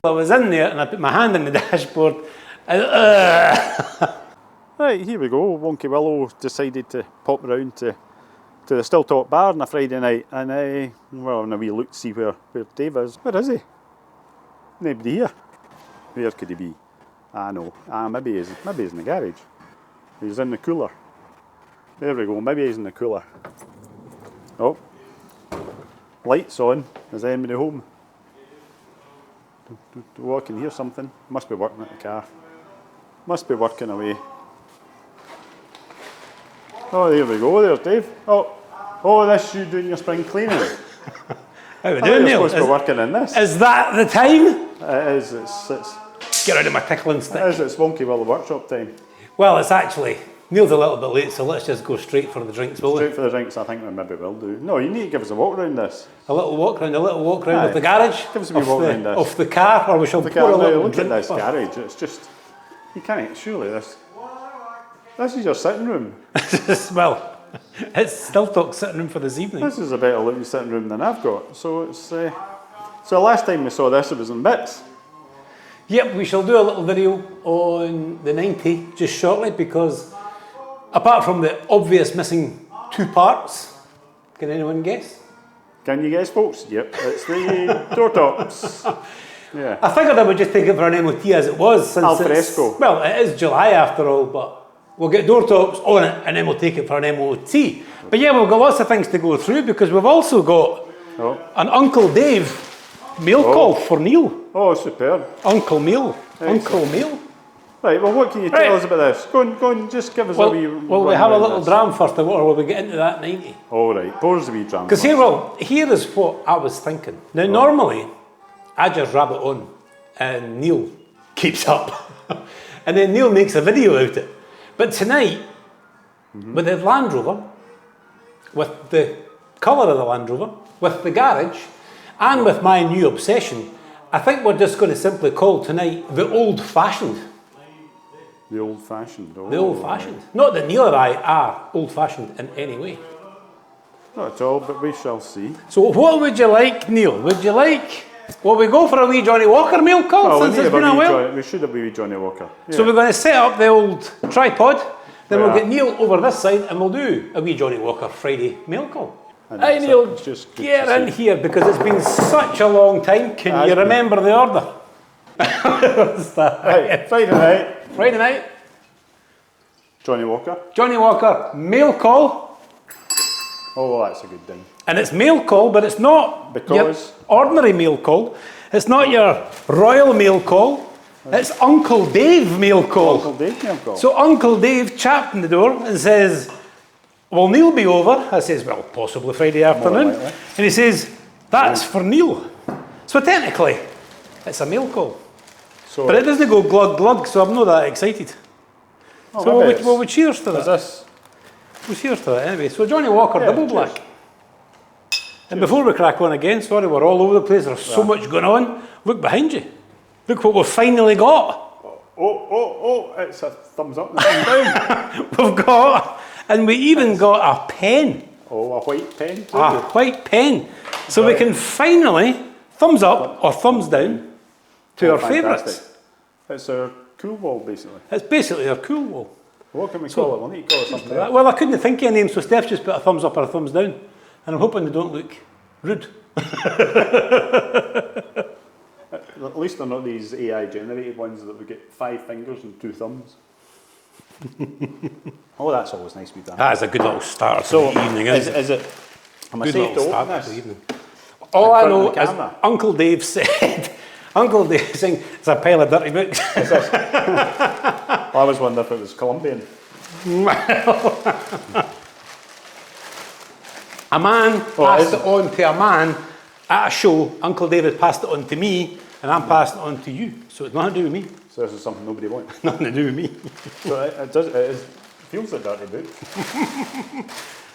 I was in there and I put my hand on the dashboard and Right, here we go. Wonky Willow decided to pop round to the Stilltop bar on a Friday night and well, having a wee look to see where Dave is. Where is he? Nobody here. Where could he be? No. Maybe he's in the garage. He's in the cooler. There we go, maybe he's in the cooler. Oh. Lights on. Is anybody home? Oh, I can hear something. Must be working at the car. Must be working away. Oh, there we go. There's Dave. Oh, this you doing your spring cleaning. how we doing, Neil? Supposed to be working in this. Is that the time? It is. It's Get rid of my tickling stick. it is. It's Wonky Willow workshop time. Well, it's actually, Neil's a little bit late, so let's just go straight for the drinks, will we? Straight for the drinks. I think we maybe will do. No, you need to give us a walk around this. A little walk round of the garage. Give us a wee walk round this. Of the car, or we shall The pour a car. Now, little look at drink this first. garage. It's just you can't surely this. This is your sitting room. Well, it's Stilltop sitting room for this evening. This is a better looking sitting room than I've got. So it's so the last time we saw this, it was in bits. Yep, we shall do a little video on the 90 just shortly because apart from the obvious missing two parts, can anyone guess? Can you guess, folks? Yep, it's the door tops. Yeah. I figured I would just take it for an MOT as it was since Al fresco. well, it is July after all, but we'll get door tops on it and then we'll take it for an MOT. But yeah, we've got lots of things to go through because we've also got an Uncle Dave mail call for Neil. Oh, superb. Uncle Mail. Excellent. Uncle Mail. Right, well, what can you tell us about this? Go on, just give us a wee Well, we have a little dram first, or will we get into that 90? All right, pour us a wee dram. Because here is what I was thinking. Now, normally, I just rab it on, and Neil keeps up. And then Neil makes a video out of it. But tonight, with the Land Rover, with the colour of the Land Rover, with the garage, and with my new obsession, I think we're just going to simply call tonight the old-fashioned. The old-fashioned. Oh, The old-fashioned. Right. Not that Neil or I are old-fashioned in any way. Not at all, but we shall see. So what would you like, Neil? Would you like... Will we go for a wee Johnny Walker mail call since it's been a while? We should have a wee Johnny Walker. Yeah. So we're going to set up the old tripod, then we'll get Neil over this side and we'll do a wee Johnny Walker Friday mail call. Hey Neil, get in here because it's been such a long time. Can you remember the order? Right, Friday night. Friday night. Johnny Walker. Johnny Walker mail call. Oh, well, that's a good thing. And it's mail call, but it's not your ordinary mail call. It's not your royal mail call. It's Uncle Dave mail call. Uncle Dave mail call. So Uncle Dave chapped in the door and says, will Neil be over? I says, well, possibly Friday afternoon. And he says, that's for Neil. So technically, it's a mail call. So but it doesn't go glug glug, so I'm not that excited. Oh, so we'll cheers to that. This? We'll cheers to that anyway. So Johnny Walker, double black. Cheers. And before we crack on again, sorry, we're all over the place. There's so much going on. Look behind you. Look what we've finally got. Oh, it's a thumbs up and a thumbs down. We've got, and we even got a pen. Oh, a white pen too. A white pen. So we can finally thumbs up or thumbs down to our favourites. It's our cool wall, basically. It's basically our cool wall. What can we call it? We'll need to call it something else. Well, I couldn't think of a name, so Steph just put a thumbs up or a thumbs down. And I'm hoping they don't look rude. At least they're not these AI generated ones that we get 5 fingers and 2 thumbs. Oh, that's always nice with that. That's a good little start to the evening, isn't it? Is it? Am I safe to open this? All I know is Uncle Dave said, Uncle Dave saying it's a pile of dirty books. I always wonder if it was Colombian. A man passed it on to a man at a show. Uncle David passed it on to me, and I'm passing it on to you. So it's nothing to do with me. So this is something nobody wants. Nothing to do with me. So it feels like a dirty book.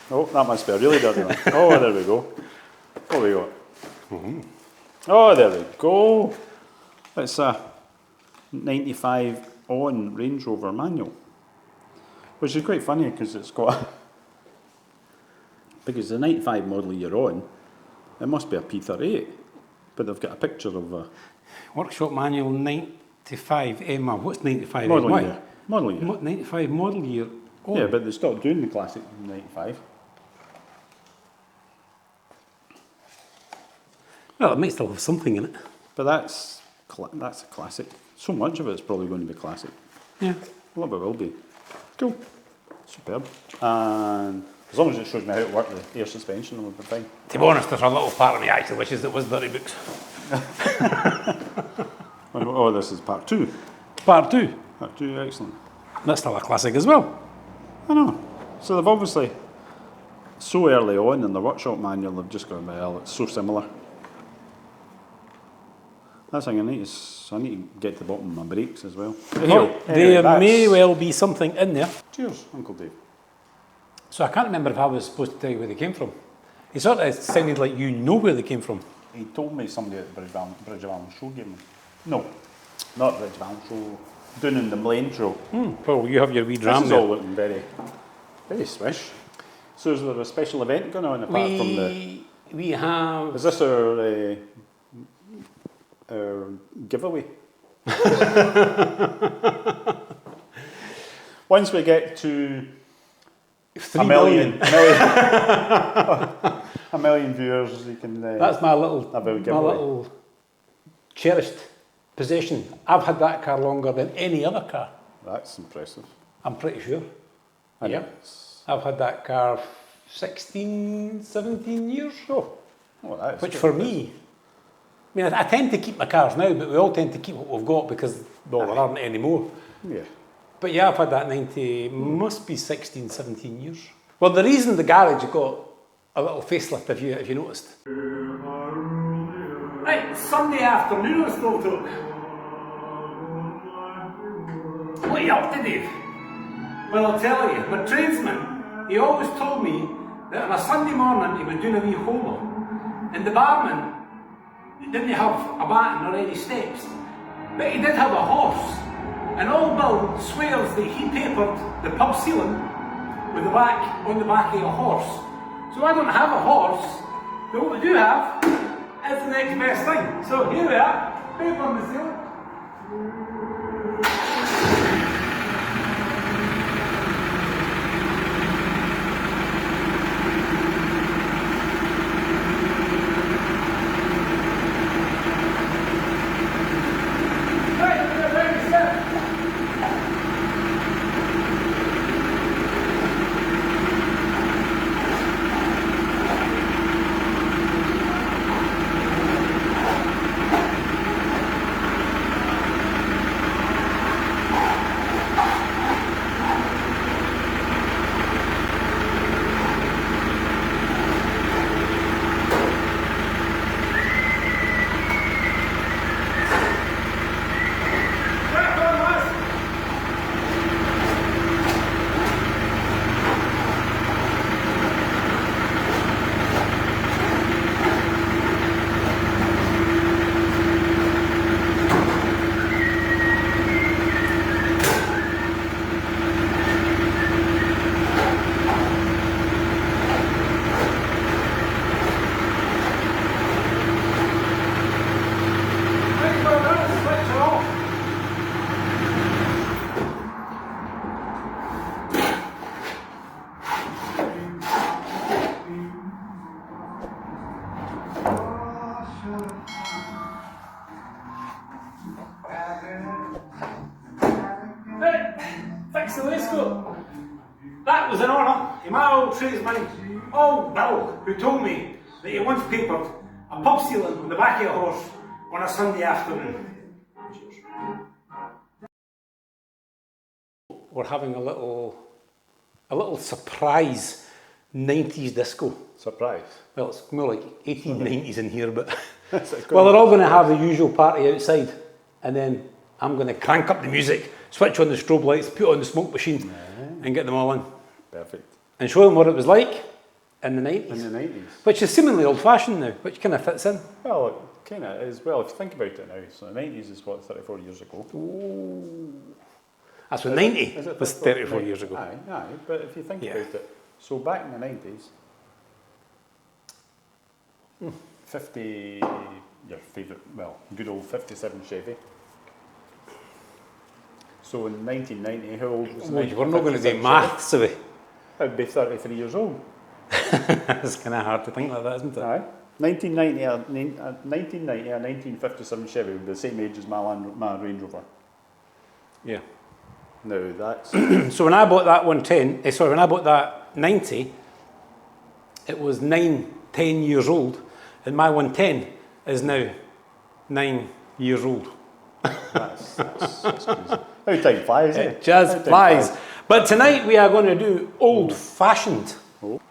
Oh, that must be a really dirty one. Oh, there we go. What have we got? Oh, there we go. It's a 95 on Range Rover manual, which is quite funny because it's got because the 95 model you're on, it must be a P38, but they've got a picture of a Workshop manual 95 MR. What's 95 Model MY? year. Model year. 95 model year. Oh. Yeah, but they stopped doing the classic in 95. Well, it might still have something in it. But that's a classic. So much of it's probably going to be classic. Yeah. A lot of it will be. Cool. Superb. And as long as it shows me how to work the air suspension, it'll be fine. To be honest, there's a little part of me actually wishes it was dirty books. Oh, this is part 2. Part 2. Part 2, excellent. That's still a classic as well. I know. So they've obviously, so early on in the workshop manual, they've just gone, well, it's so similar. That's the thing, I need to get to the bottom of my brakes as well. Well, there may well be something in there. Cheers, Uncle Dave. So I can't remember if I was supposed to tell you where they came from. It sort of sounded like you know where they came from. He told me somebody at the Bridge of Allen show gave them. No, not Bridge of Allen show, down in the Mlaine show. Well, you have your wee dram This is there. all looking very, very swish. So is there a special event going on apart from the... We have... Is this our giveaway? Once we get to 3 million. a million viewers, you can That's my little, have a my giveaway. little cherished possession. I've had that car longer than any other car. That's impressive. I'm pretty sure. And Yeah. I've had that car 16, 17 years. Oh, that is Which good. for me, I mean, I tend to keep my cars now, but we all tend to keep what we've got because, well, there aren't any more. Yeah. But yeah, I've had that 90, must be 16, 17 years. Well, the reason the garage got a little facelift, if you noticed. Right, Sunday afternoon, I still took. What are you up to, Dave? Well, I'll tell you, my tradesman, he always told me that on a Sunday morning he was doing a wee homer, and the barman didn't have a baton or any steps, but he did have a horse. And old Bill swears that he papered the pub ceiling with on the back of a horse. So I don't have a horse, but what we do have is the next best thing. So here we are, paper on the ceiling. Fix the waistcoat. That was an honour to my old tradesman, old Bill, who told me that he once papered a pub ceiling on the back of a horse on a Sunday afternoon. We're having a little surprise 90s disco. Surprise. Well, it's more like 1890s in here, but well, they're all going to have the usual party outside, and then I'm going to crank up the music, switch on the strobe lights, put on the smoke machine, and get them all in. Perfect. And show them what it was like in the 90s. In the 90s. Which is seemingly old-fashioned now, which kind of fits in. Well, it kind of is. Well, if you think about it now, so the 90s is what, 34 years ago? Ooh. That's what 90 was 34 years ago. Aye, but if you think about it, so back in the 90s, 50, your favourite, well, good old 57 Chevy. So in 1990, how old was Well, we're not going to do maths, are we? I'd be 33 years old. It's kind of hard to think like that, isn't it? Aye. 1990 or 1957 Chevy would be the same age as my Range Rover. Yeah. Now that's... So when I bought that 110, when I bought that 90, it was 10 years old, and my 110 is now 9 years old. That's crazy. How time flies, It just flies. But tonight we are going to do old-fashioned. Oh.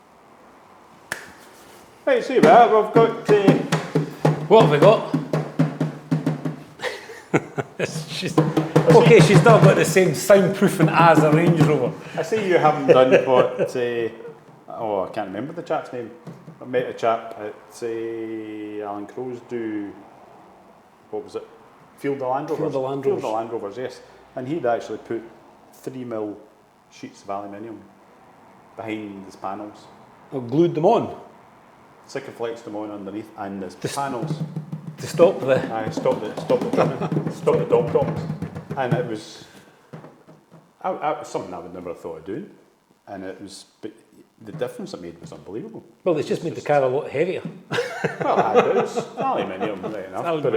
Right, see that, we've got... What have we got? she's not got the same soundproofing as a Range Rover. I see you haven't done what... I can't remember the chap's name. I met a chap at Alan Crow's do... What was it? Field of Land Rovers. Field of Land Rovers. Field of Land Rovers, yes. And he'd actually put 3mm sheets of aluminium behind his panels. I glued them on. Sikaflexed them on underneath and his panels. To stop the... Stop the dog tops. And it was something I would never have thought of doing. And it was... But the difference it made was unbelievable. Well, it's just made the car a lot heavier. Well, it was aluminium, right enough, but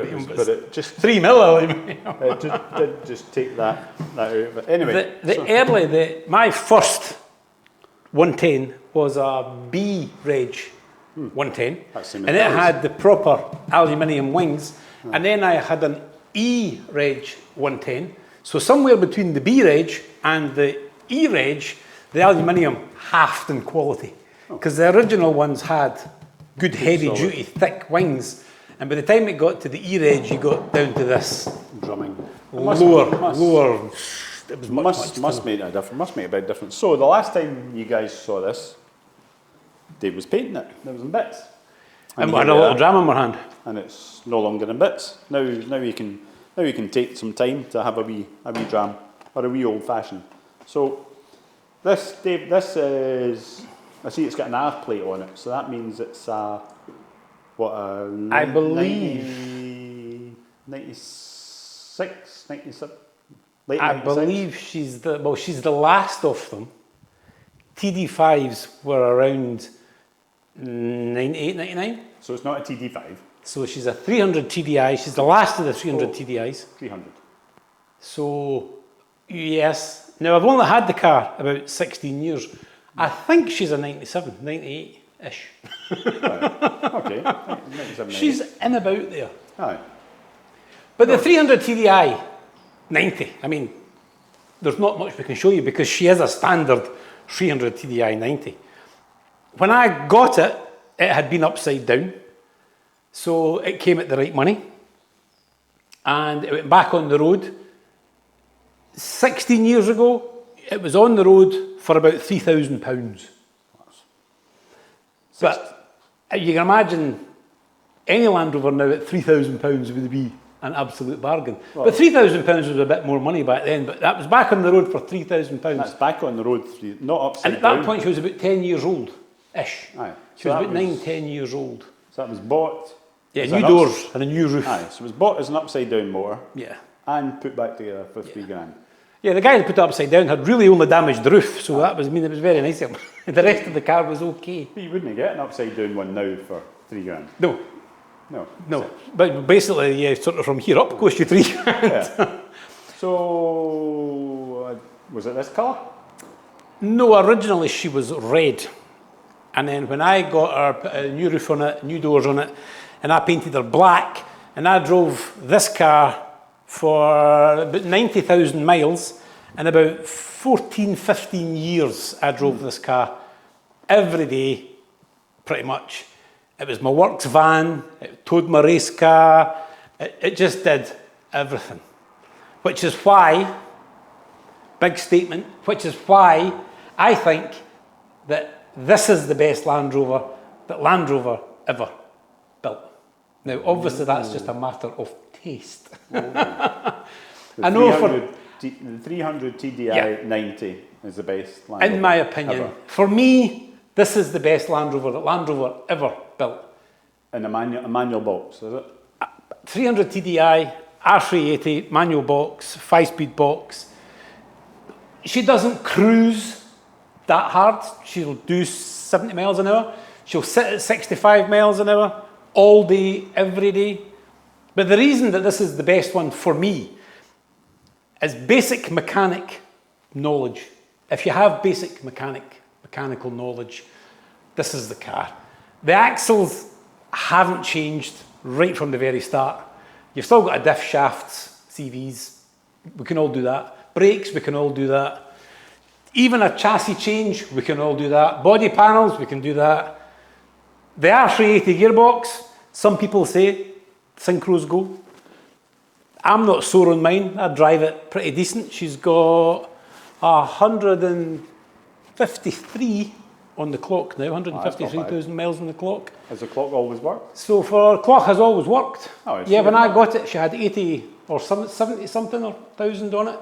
it just 3 mil aluminium. It did just take that out of it. Anyway, my first 110 was a B Reg 110, and it had the proper aluminium wings, and then I had an E Reg 110. So somewhere between the B Reg and the E Reg, the aluminium halved in quality, because the original ones had good heavy-duty, thick wings, and by the time it got to the E-Reg, you got down to this drumming. Lower. It was must make a difference. Must make a big difference. So the last time you guys saw this, Dave was painting it. It was in bits, and we had a little dram in our hand, and it's no longer in bits. Now you can take some time to have a wee dram or a wee old fashioned. So this, Dave, this is. I see it's got an R plate on it, so that means it's I believe 96, 97, late 96. I believe she's the last of them. TD5s were around 98, 99. So it's not a TD5. So she's a 300 TDI. She's the last of the 300 TDIs. 300. So yes. Now I've only had the car about 16 years. I think she's a 97, 98-ish. Right. Okay. 97, she's in about there. Aye. But the 300 TDI 90, I mean, there's not much we can show you because she is a standard 300 TDI 90. When I got it, it had been upside down. So it came at the right money. And it went back on the road. 16 years ago, it was on the road for about £3,000. But you can imagine any Land Rover now at £3,000 would be an absolute bargain. Well, but £3,000 was a bit more money back then, but that was back on the road for £3,000. That's back on the road, not upside down. And at that point she was about 10 years old-ish. Aye. She was about 9-10 years old. So that was bought... Yeah, new doors and a new roof. Aye, so it was bought as an upside down motor. Yeah. And put back together for £3,000. Yeah, the guy that put it upside down had really only damaged the roof, so that was, it was very nice of him. The rest of the car was okay. But you wouldn't get an upside down one now for £3,000. No. No. But basically, yeah, sort of from here up goes to £3,000. Yeah. So, was it this colour? No, originally she was red. And then when I got her, put a new roof on it, new doors on it, and I painted her black, and I drove this car for about 90,000 miles, and about 14, 15 years I drove this car every day, pretty much. It was my works van, it towed my race car, it just did everything. Which is why, big statement, which is why I think that this is the best Land Rover that Land Rover ever built. Now, obviously, that's just a matter of taste. I know the 300 TDI 90 is the best Land Rover. In my opinion, ever. For me, this is the best Land Rover that Land Rover ever built. In a manual box, is it? 300 TDI, R380, manual box, 5-speed box. She doesn't cruise that hard. She'll do 70 miles an hour. She'll sit at 65 miles an hour all day, every day. But the reason that this is the best one for me is basic mechanic knowledge. If you have basic mechanical knowledge, this is the car. The axles haven't changed right from the very start. You've still got a diff shafts, CVs, we can all do that. Brakes, we can all do that. Even a chassis change, we can all do that. Body panels, we can do that. The R380 gearbox, some people say, synchros go. I'm not sore on mine, I drive it pretty decent. She's got 153 on the clock now, 153,000 miles on the clock. Has the clock always worked? So for clock has always worked. Oh, yeah, when I got it, she had 80 or 70 something or 1,000 on it,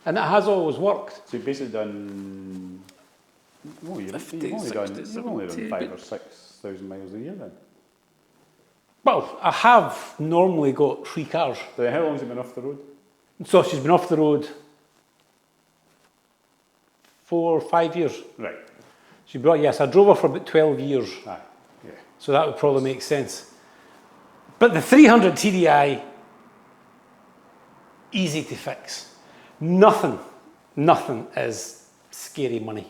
and it has always worked. So you've basically done, you've only done 5,000 or 6,000 miles a year then? Well, I have normally got 3 cars. So how long has it been off the road? So she's been off the road 4 or 5 years. Right. Yes, I drove her for about 12 years. Aye, yeah. So that would probably make sense. But the 300 TDI, easy to fix. Nothing is scary money.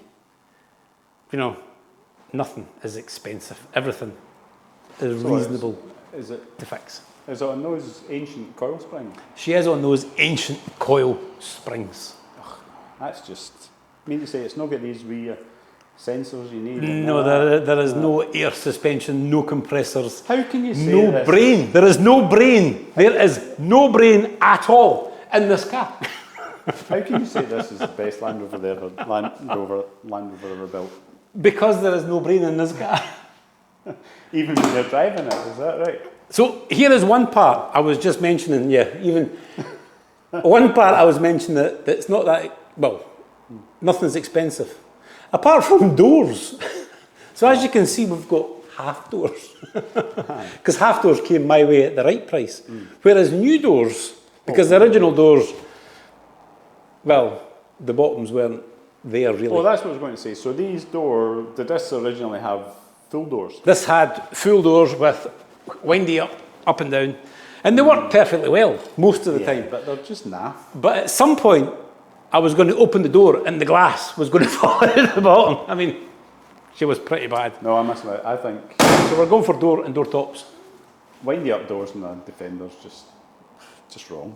You know, nothing is expensive. Everything is reasonable to fix. Is it on those ancient coil springs? She is on those ancient coil springs. Ugh, that's just, I mean to say, it's not got these wee sensors you need. No, there is no air suspension, no compressors. How can you say no this? brain? There is no brain. There is no brain at all in this car. How can you say this is the best Land Rover ever built? Because there is no brain in this car. Even when you're driving it, is that right? So here is one part I was just mentioning, one part I was mentioning that it's not that, nothing's expensive. Apart from doors. So as you can see, we've got half doors. Because half doors came my way at the right price. Whereas new doors, because the original doors, the bottoms weren't there really. Well, that's what I was going to say. So these doors, did this originally have full doors? This had full doors with windy up and down. And they worked perfectly well most of the time. But they're just naff. But at some point, I was going to open the door and the glass was going to fall out of the bottom. I mean, she was pretty bad. No, I must admit, I think... So we're going for door and door tops. Windy up doors in the Defender's just wrong.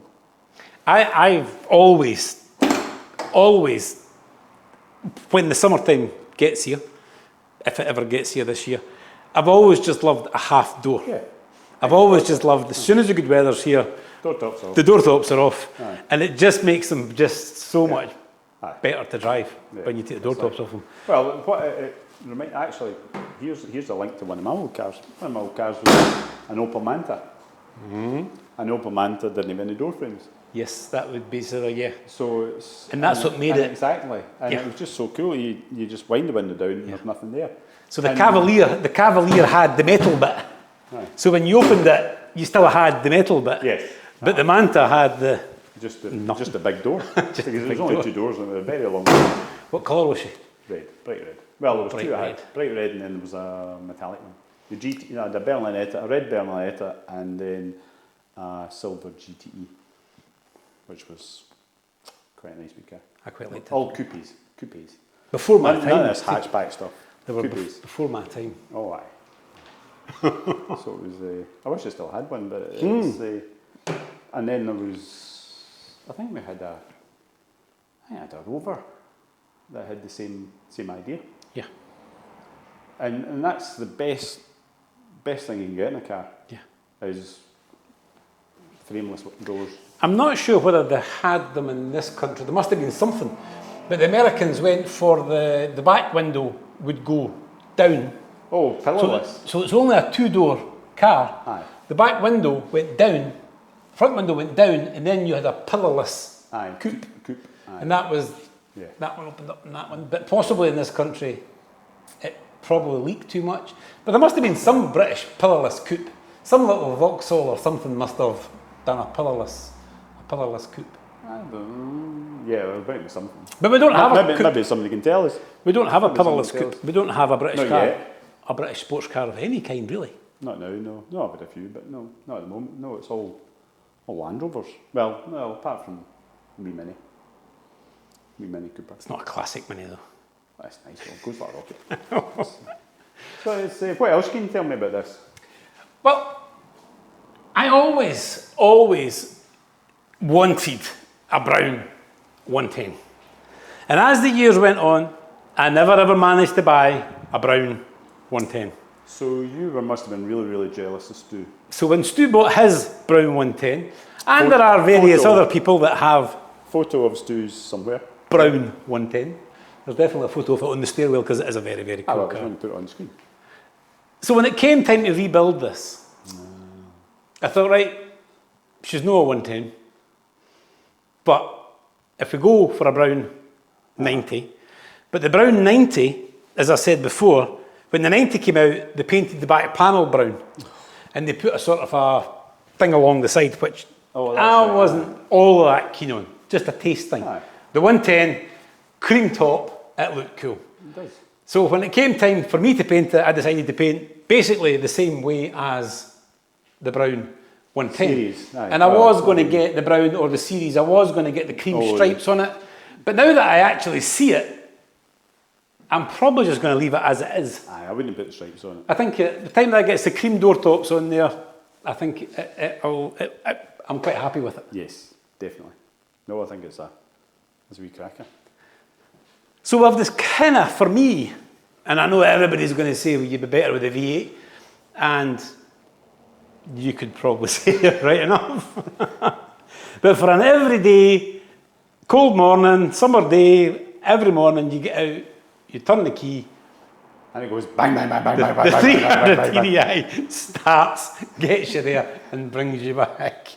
I've always, when the summertime gets here, if it ever gets here this year, I've always just loved a half door. Yeah. I've always just loved, as soon as the good weather's here, Door tops off. the door tops are off. Aye. And it just makes them just so much Aye. better to drive when you take the door tops off them. Well, actually, here's a link to one of my old cars. One of my old cars was an Opel Manta. An Opel Manta didn't have any door frames. Yes, that would be sort of, yeah. So and that's what made it. Exactly. And it was just so cool. You just wind the window down and there's nothing there. So the Cavalier had the metal bit. Aye. So when you opened it, you still had the metal bit. Yes. But the Manta had the... Just a big door. Just because a there's big only door. 2 doors and a very long What colour was she? red, bright red. Well, there was Bright 2 I had. red. Bright red and then there was a metallic one. The GT, a Berlinetta, a red Berlinetta and then a silver GTE, which was quite a nice wee car. I quite liked it. All coupes. Before my None time. of this hatchback stuff. They were Coupes. before my time. Oh, aye. So it was, I wish I still had one, but it's, and then there was, I think we had a Rover that had the same idea. Yeah. And that's the best thing you can get in a car. Yeah. Is frameless doors. I'm not sure whether they had them in this country. There must have been something. But the Americans went for the back window would go down. Oh, pillarless. So it's only a 2-door car. Aye. The back window went down, front window went down, and then you had a pillarless coupe. Aye. And that was, Yeah. that one opened up and that one. But possibly in this country, it probably leaked too much. But there must have been some British pillarless coupe. Some little Vauxhall or something must have done a pillarless coupe. I don't know. Yeah, there might be something. But we don't have a coupe. Maybe somebody can tell us. We don't have a pillarless somebody tell coupe. We don't have a British Not car. yet. A British sports car of any kind, really. Not now, no. No, I've had a few, but no, not at the moment. No, it's all Land Rovers. Well, apart from Wee Mini Cooper. It's not a classic Mini, though. That's nice, it goes like a rocket. So, what else can you tell me about this? Well, I always wanted a brown 110. And as the years went on, I never ever managed to buy a brown 110. So you must have been really, really jealous of Stu. So when Stu bought his brown 110, and there are various other people that have photo of Stu's somewhere. Brown 110. There's definitely a photo of it on the stairwell because it is a very, very cool car. I was going to put it on the screen. So when it came time to rebuild this, I thought, right, she's no a 110, but if we go for a brown 90, but the brown 90, as I said before, when the 90 came out, they painted the back panel brown, and they put a sort of a thing along the side, which I wasn't all that keen on, just a taste thing. Aye. The 110, cream top, it looked cool. It does. So when it came time for me to paint it, I decided to paint basically the same way as the brown 110. Series, aye. And I was going to get the brown or the series, I was going to get the cream stripes on it. But now that I actually see it, I'm probably just going to leave it as it is. Aye, I wouldn't put the stripes on it. I think the time that gets the cream door tops on there, I think I'm quite happy with it. Yes, definitely. No, I think it's a wee cracker. So we have this kind of, for me, and I know everybody's going to say, well, you'd be better with a V8, and you could probably say it right enough. But for an everyday, cold morning, summer day, every morning you get out, you turn the key, and it goes bang, bang, bang, bang, the, bang, bang, the bang, 300 bang, bang, bang, bang. TDI starts, gets you there, and brings you back.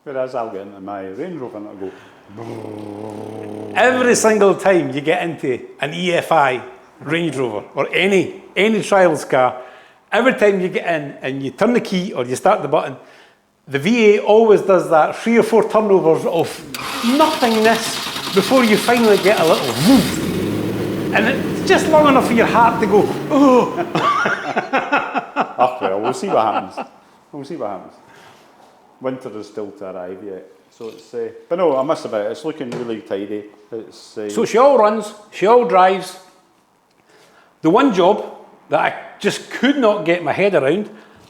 Whereas I'll get into my Range Rover and it'll go. Every single time you get into an EFI Range Rover or any trials car, every time you get in and you turn the key or you start the button, the V8 always does that 3 or 4 turnovers of nothingness before you finally get a little woof. And it's just long enough for your heart to go, oh. Oh, well, we'll see what happens. We'll see what happens. Winter is still to arrive yet. So it's, but no, I must admit, it's looking really tidy. It's, so she all runs, she all drives. The one job that I just could not get my head around,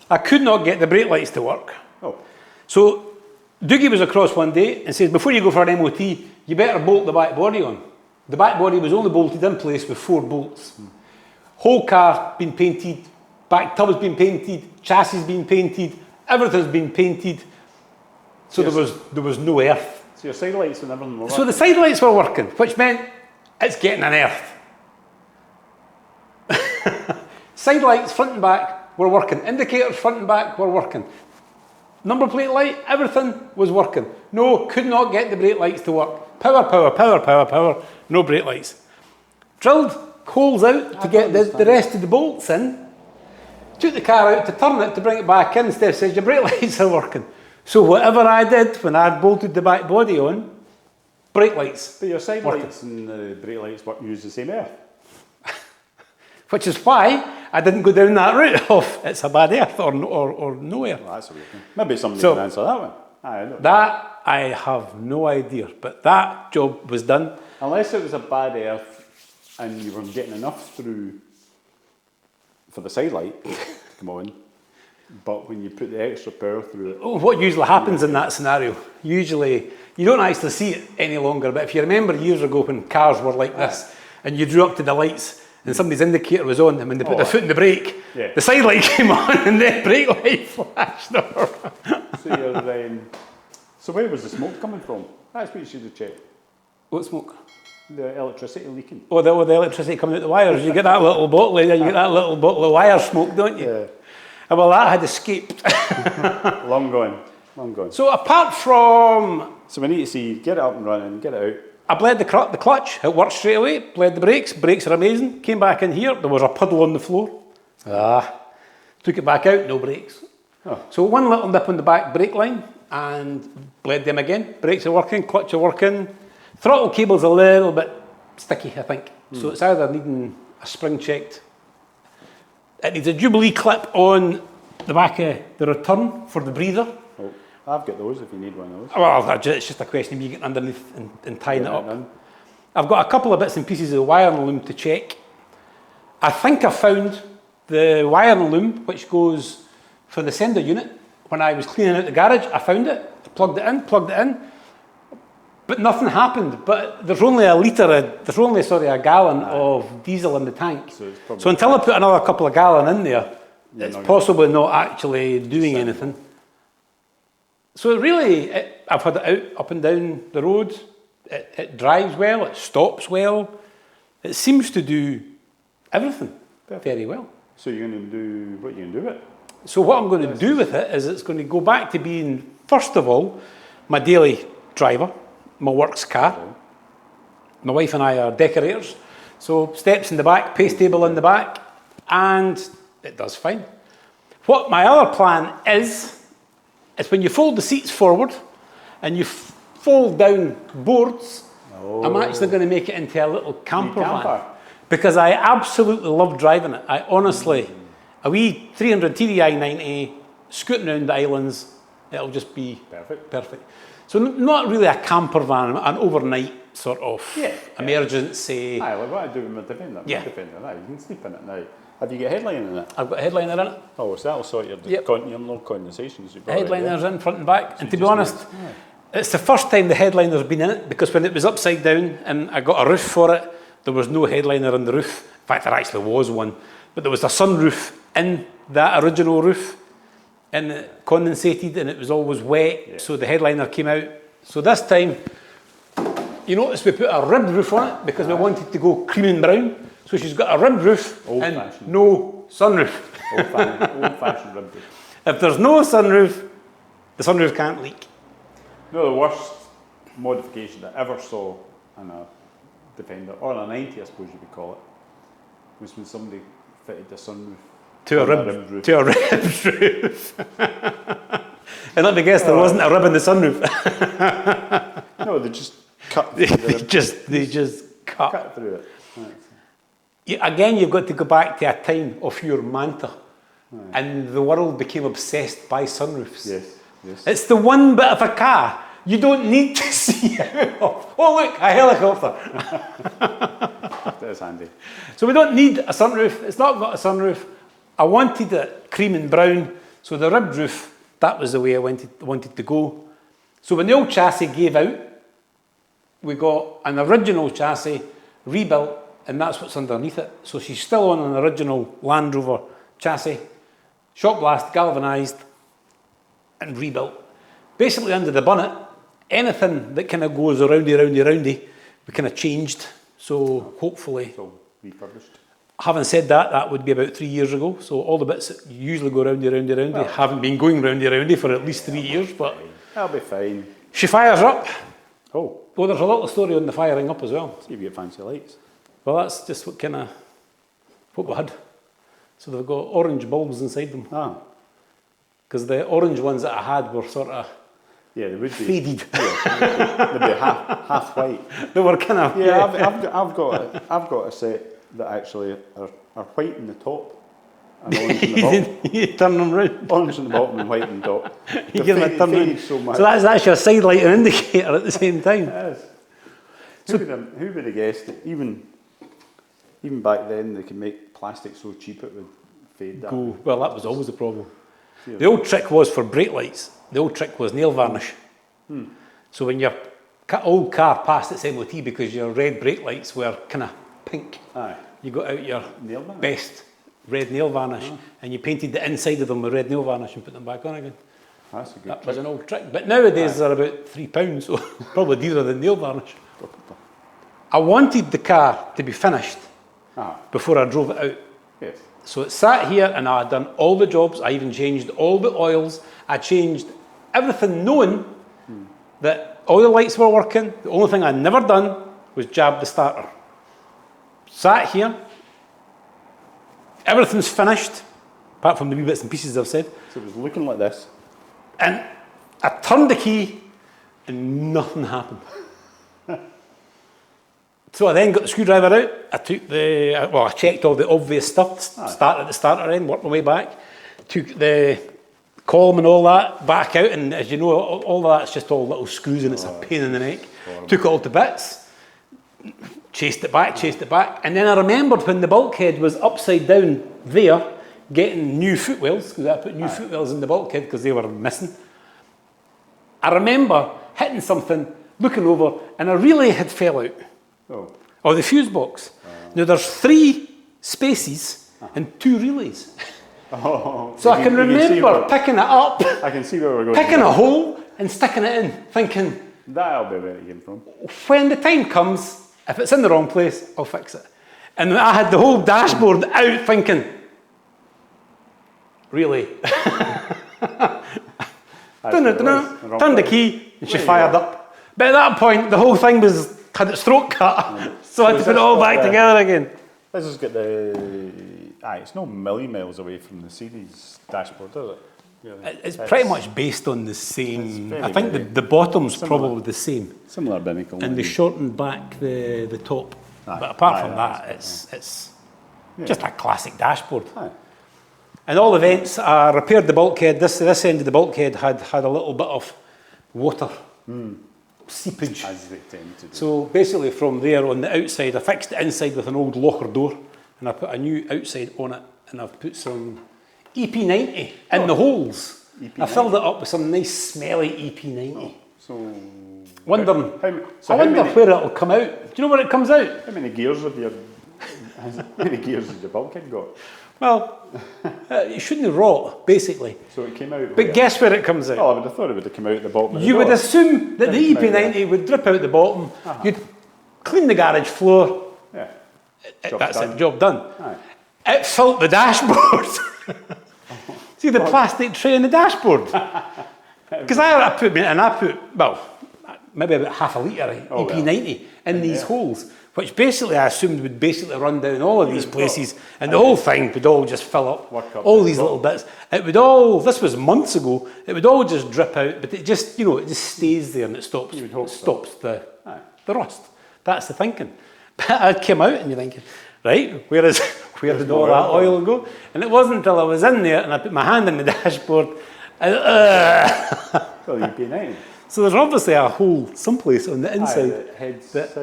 I could not get the brake lights to work. Oh. So Doogie was across one day and says, before you go for an MOT, you better bolt the back body on. The back body was only bolted in place with 4 bolts. Whole car been painted, back tub's been painted, chassis been painted, everything's been painted. So yes. there was no earth. So your side lights and everything were working? So the side lights were working, which meant it's getting an earth. Side lights, front and back, were working. Indicators, front and back, were working. Number plate light, everything was working. No, could not get the brake lights to work. Power, no brake lights. Drilled holes out to get the rest of the bolts in. Took the car out to turn it to bring it back in. Instead says, your brake lights are working. So whatever I did when I bolted the back body on, brake lights. But your side lights and the brake lights use the same earth. Which is why I didn't go down that route of it's a bad earth or no earth. Well, that's a weird thing. Maybe somebody can answer that one. I have no idea, but that job was done. Unless it was a bad earth and you were getting enough through for the side light to come on, but when you put the extra power through it... What usually happens in that scenario, usually, you don't actually see it any longer, but if you remember years ago when cars were like this, and you drew up to the lights, and somebody's indicator was on them, and they put their foot in the brake, the side light came on, and the brake light flashed over. So where was the smoke coming from? That's what you should have checked. What smoke? The electricity leaking. Oh, the electricity coming out the wires. You get that little bottle, you get that little bottle of wire smoke, don't you? Yeah. Well, that had escaped. Long gone. So apart from... So we need to see, get it up and running, get it out. I bled the clutch, it worked straight away. Bled the brakes are amazing. Came back in here, there was a puddle on the floor. Took it back out, no brakes. Oh. So one little nip on the back brake line and bled them again. Brakes are working, clutch are working. Throttle cable's a little bit sticky, I think. So it's either needing a spring checked. It needs a Jubilee clip on the back of the return for the breather. Oh, I've got those if you need one of those. Well, it's just a question of me getting underneath and tying it up. I've got a couple of bits and pieces of wiring loom to check. I think I found the wiring loom which goes for the sender unit. When I was cleaning out the garage, I found it, plugged it in, but nothing happened. But there's only a gallon of diesel in the tank. So until I put another couple of gallon in there, it's possibly not actually doing anything. So really, I've had it out up and down the road. It drives well, it stops well. It seems to do everything very well. So you're going to do, what are you going to do with it? So what I'm going to do with it is it's going to go back to being, first of all, my daily driver, my works car. My wife and I are decorators. So steps in the back, paste table in the back, and it does fine. What my other plan is when you fold the seats forward and you fold down boards, I'm actually going to make it into a little camper van. Because I absolutely love driving it. I honestly, a wee 300 TDI 90, scooting around the islands, it'll just be perfect. So not really a camper van, an overnight sort of emergency. Aye, like what I do with my Defender. Yeah. My Defender, aye, you can sleep in it now. Have you got a headliner in it? I've got a headliner in it. Oh, so that'll sort your no condensations. The headliner's in front and back. And to be honest, it's the first time the headliner's been in it, because when it was upside down and I got a roof for it, there was no headliner on the roof. In fact, there actually was one. But there was a sunroof in that original roof, and it condensated and it was always wet, so the headliner came out. So this time, you notice we put a ribbed roof on it because we wanted to go cream and brown. So she's got a ribbed roof and no sunroof. Old-fashioned ribbed roof. If there's no sunroof, the sunroof can't leak. No, the worst modification I ever saw in a Defender, or a 90 I suppose you could call it, was when somebody fitted the sunroof to a ribbed roof. And let me guess, there wasn't a rib in the sunroof. No, they just cut. They just cut through it. Right. Again, you've got to go back to a time of your Manta, and the world became obsessed by sunroofs. Yes. It's the one bit of a car you don't need to see out of. Oh look, a helicopter. That is handy. So we don't need a sunroof. It's not got a sunroof. I wanted it cream and brown, so the ribbed roof, that was the way I wanted to go. So when the old chassis gave out, we got an original chassis rebuilt, and that's what's underneath it. So she's still on an original Land Rover chassis, shock blast, galvanised, and rebuilt. Basically under the bonnet, anything that kind of goes roundy, we kind of changed. So hopefully, So refurbished. having said that, that would be about 3 years ago. So all the bits that usually go roundy haven't been going roundy for at least 3 years. But that'll be fine. she fires up. Oh, Well, there's a little story on the firing up as well. see if you get fancy lights. Well, that's just what we had. So they've got orange bulbs inside them. Ah, Because the orange ones that I had were sort of yeah, they would be. faded. Yeah, they'd be half white. They were kind of... Yeah, I've got a set that actually are white in the top and orange in the bottom. You turn them round. Orange in the bottom and white in the top. You give them a turn round. So much. So that's actually a side light and indicator at the same time. It is. Who would have guessed that even back then they could make plastic so cheap it would fade that? Well, that was always the problem. The old trick was for brake lights. The old trick was nail varnish. So when your old car passed its MOT because your red brake lights were kind of pink, you got out your best red nail varnish and you painted the inside of them with red nail varnish and put them back on again. That's a good That trick. was an old trick. But nowadays they're about £3, so probably dearer than nail varnish. I wanted the car to be finished before I drove it out. Yes. So it sat here and I had done all the jobs. I even changed all the oils. I changed everything knowing that all the lights were working. The only thing I'd never done was jab the starter. Sat here. Everything's finished. apart from the wee bits and pieces I've said. So it was looking like this. And I turned the key and nothing happened. So I then got the screwdriver out, I checked all the obvious stuff, started at the starter end, worked my way back, took the column and all that back out, and as you know, all of that's just all little screws and it's a pain in the neck. Took it all to bits, chased it back, and then I remembered when the bulkhead was upside down there, getting new footwells, because I put new footwells in the bulkhead because they were missing. I remember hitting something, looking over, and a relay had fell out. Or the fuse box. Now there's 3 spaces and 2 relays. So I can remember picking it up, I can see where we're going. picking a hole and sticking it in, thinking, that'll be where it came from. when the time comes, if it's in the wrong place, I'll fix it. And I had the whole dashboard out thinking, really? Turned the key and she fired up. But at that point, the whole thing had its throat cut, so I had to put it all back together again. This has got the... it's no million miles away from the series dashboard, is it? Really? It's pretty much based on the same... I think the bottom's probably the same. Similar binnacle. And they shortened back the top. But apart from that, it's just a classic dashboard. And all the vents, I repaired the bulkhead. This end of the bulkhead had a little bit of water seepage. As they tend to do. So basically from there on the outside, I fixed the inside with an old locker door and I put a new outside on it and I've put some EP90 in the holes. EP90. I filled it up with some nice smelly EP90. Wondering, I wonder where it'll come out. Do you know where it comes out? How many gears has your bulkhead got? Well, it shouldn't rot, basically. So it came out. But guess where it comes out? Oh, I would have thought it would have come out the bottom. You would assume that the EP90 would drip out the bottom. You'd clean the garage floor. Yeah. That's it, job done. It filled the dashboard. See the plastic tray in the dashboard? Because I put maybe about half a litre of EP90 in these holes, which basically I assumed would basically run down all of these places, and the whole thing would all just fill up, all these little bits. It would all, this was months ago, it would all just drip out, but it just, it just stays there and it stops the rust. That's the thinking. But I came out and you're thinking, right, where did all that oil go? And it wasn't until I was in there and I put my hand in the dashboard, so there's obviously a hole someplace on the inside that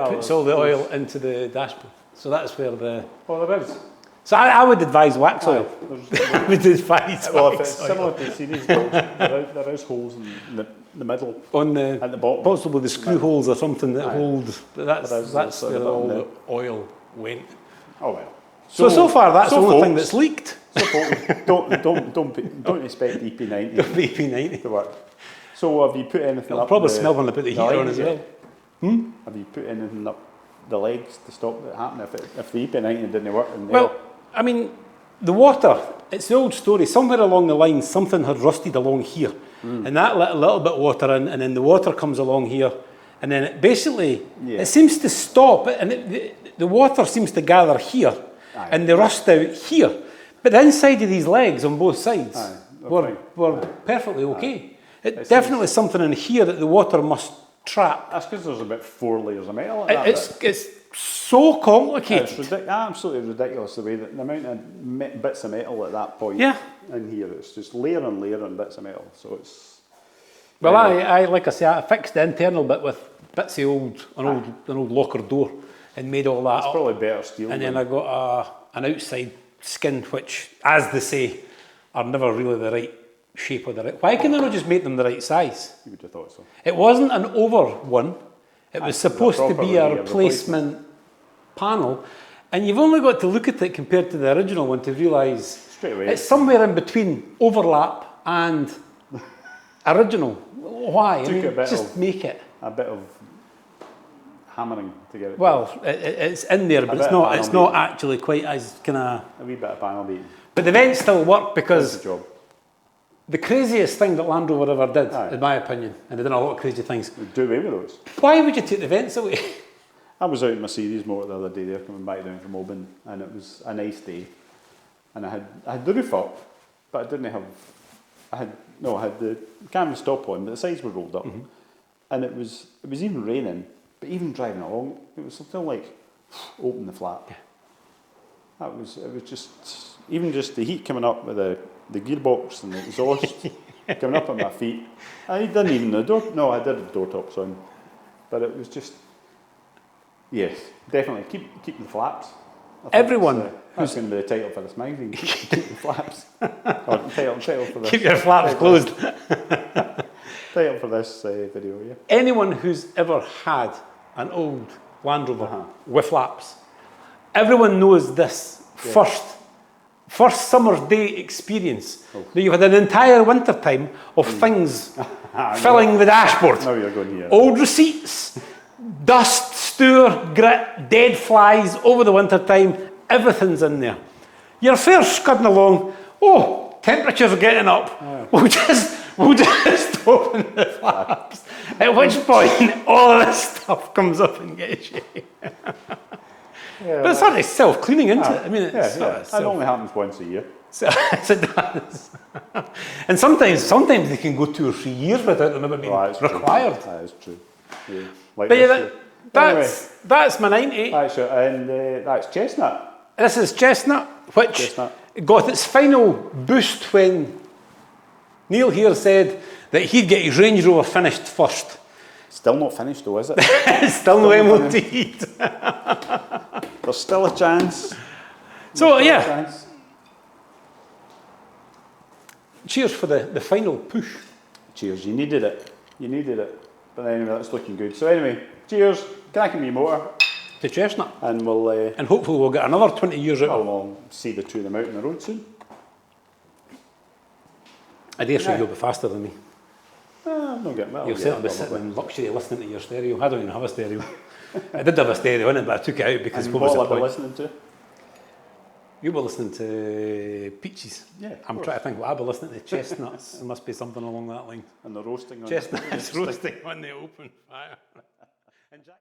puts all the oil into the dashboard. So that's where the... Well, there is. So I would advise wax oil. I would advise well, if it's similar to series builds, there is holes in the middle. At the bottom. Possibly the screw holes or something that hold... That's where all the oil went. Oh well. So far that's the only thing that's leaked. So folks, don't expect EP90 to work. So have you put anything It'll up? Probably smell when I put the heater on as well. Have you put anything up the legs to stop that happening if the EP90 didn't work? Well, I mean, the water, it's the old story. Somewhere along the line, something had rusted along here. And that let a little bit of water in, and then the water comes along here. And then it basically, it seems to stop, and the water seems to gather here, and the rust out here. But the inside of these legs on both sides were perfectly okay. It's definitely something in here that the water must trap. That's because there's about 4 layers of metal. It's so complicated. It's absolutely ridiculous the way that the amount of bits of metal at that point in here. It's just layer and layer and bits of metal. So it's... Well, I like I say, I fixed the internal bit with bits of an old locker door and made all that up. It's probably better steel. And then I got an outside skin, which, as they say, are never really the right shape of the right. Why can they not just make them the right size? You would have thought so. It wasn't an over one. It was supposed to be a replacement panel, and you've only got to look at it compared to the original one to realise it's somewhere in between overlap and original. Why? Make it. A bit of hammering to get it. Well, it's in there, but it's not actually quite as kind of... A wee bit of panel beating. But the vents still work because... The craziest thing that Land Rover ever did, in my opinion, and they've done a lot of crazy things. Do away with those. Why would you take the vents away? I was out in my series motor the other day there, coming back down from Oban, and it was a nice day. and I had the roof up, but I didn't have. I had the canvas top on, but the sides were rolled up, and it was even raining. But even driving along, it was still like open the flap. Yeah. It was just even just the heat coming up with the gearbox and the exhaust coming up at my feet. I didn't even the door. No, I did the door tops on, but it was just yes, definitely keep the flaps. Everyone. That's going to be the title for this magazine. Keep the flaps. Or title for this. Keep your flaps closed. Title for this video, yeah. Anyone who's ever had an old Land Rover with flaps, everyone knows this first summer's day experience. That you've had an entire winter time of things filling the dashboard. Now you're going here. Old receipts, dust, stour, grit, dead flies over the winter time. Everything's in there. You're fair scudding along. Oh, temperatures are getting up. Yeah. We'll just open the flaps. At which point, all of this stuff comes up and gets you. But it's sort of self-cleaning, isn't it? I mean, it only happens once a year. Yes, it does. And sometimes they can go 2 or 3 years without them ever being required. True. That is true. Yeah. Like but that's my 90. And that's Chestnut. This is Chestnut, which got its final boost when Neil here said that he'd get his Range Rover finished first. Still not finished though, is it? It's still no MOT'd. There's still a chance. Cheers for the final push. Cheers, you needed it. But anyway, that's looking good. So anyway, cheers, cracking me motor. To Chestnut. And we'll... and hopefully we'll get another 20 years out of it. We'll see the two of them out on the road soon. I dare say you'll be faster than me. I'm not getting well. You'll certainly be sitting in luxury listening to your stereo. I don't even have a stereo. I did have a stereo in it, but I took it out because what was the point? Listening to? You were listening to Peaches. Yeah, I'm trying to think what I'll be listening to. Chestnuts. There must be something along that line. And the roasting on Chestnuts roasting on the open fire. And Jack